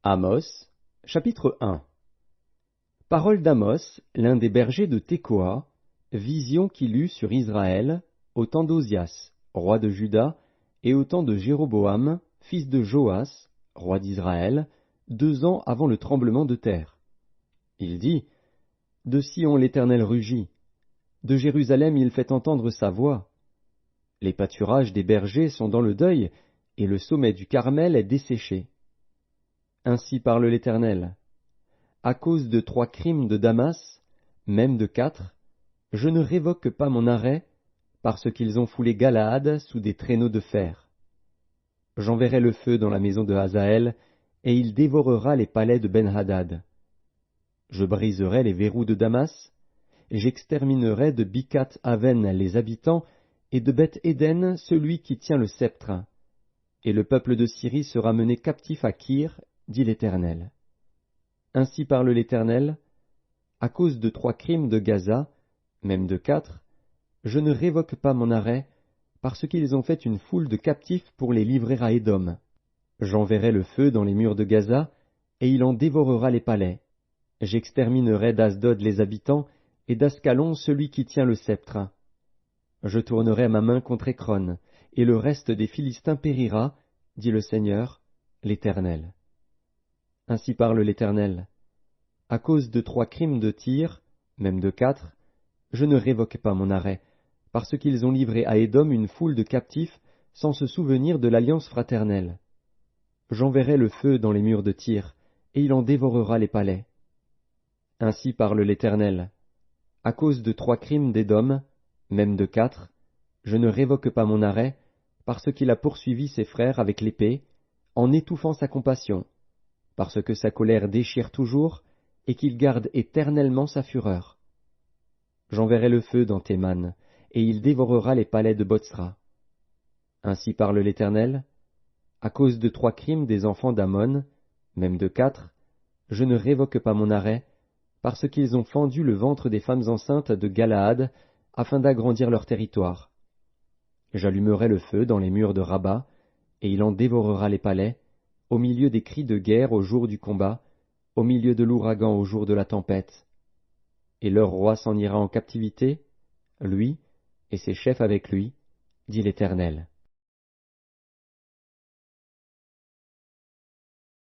Amos, chapitre 1. Parole d'Amos, l'un des bergers de Tékoa, vision qu'il eut sur Israël, au temps d'Ozias, roi de Juda, et au temps de Jéroboam, fils de Joas, roi d'Israël, 2 ans avant le tremblement de terre. Il dit, de Sion l'Éternel rugit, de Jérusalem il fait entendre sa voix. Les pâturages des bergers sont dans le deuil, et le sommet du Carmel est desséché. Ainsi parle l'Éternel. À cause de 3 crimes de Damas, même de 4, je ne révoque pas mon arrêt, parce qu'ils ont foulé Galaad sous des traîneaux de fer. J'enverrai le feu dans la maison de Hazaël, et il dévorera les palais de Ben-Hadad. Je briserai les verrous de Damas, j'exterminerai de Bicat-Aven les habitants, et de Beth-Éden celui qui tient le sceptre. Et le peuple de Syrie sera mené captif à Kir, dit l'Éternel. Ainsi parle l'Éternel, à cause de 3 crimes de Gaza, même de 4, je ne révoque pas mon arrêt, parce qu'ils ont fait une foule de captifs pour les livrer à Édom. J'enverrai le feu dans les murs de Gaza, et il en dévorera les palais. J'exterminerai d'Asdod les habitants, et d'Ascalon celui qui tient le sceptre. Je tournerai ma main contre Écron, et le reste des Philistins périra, dit le Seigneur, l'Éternel. Ainsi parle l'Éternel. À cause de 3 crimes de Tyr, même de 4, je ne révoque pas mon arrêt, parce qu'ils ont livré à Édom une foule de captifs sans se souvenir de l'alliance fraternelle. J'enverrai le feu dans les murs de Tyr, et il en dévorera les palais. Ainsi parle l'Éternel. À cause de 3 crimes d'Édom, même de 4, je ne révoque pas mon arrêt, parce qu'il a poursuivi ses frères avec l'épée, en étouffant sa compassion, parce que sa colère déchire toujours, et qu'il garde éternellement sa fureur. J'enverrai le feu dans Théman, et il dévorera les palais de Botsra. Ainsi parle l'Éternel, à cause de 3 crimes des enfants d'Ammon, même de 4, je ne révoque pas mon arrêt, parce qu'ils ont fendu le ventre des femmes enceintes de Galaad, afin d'agrandir leur territoire. J'allumerai le feu dans les murs de Rabat, et il en dévorera les palais, au milieu des cris de guerre au jour du combat, au milieu de l'ouragan au jour de la tempête. Et leur roi s'en ira en captivité, lui, et ses chefs avec lui, dit l'Éternel.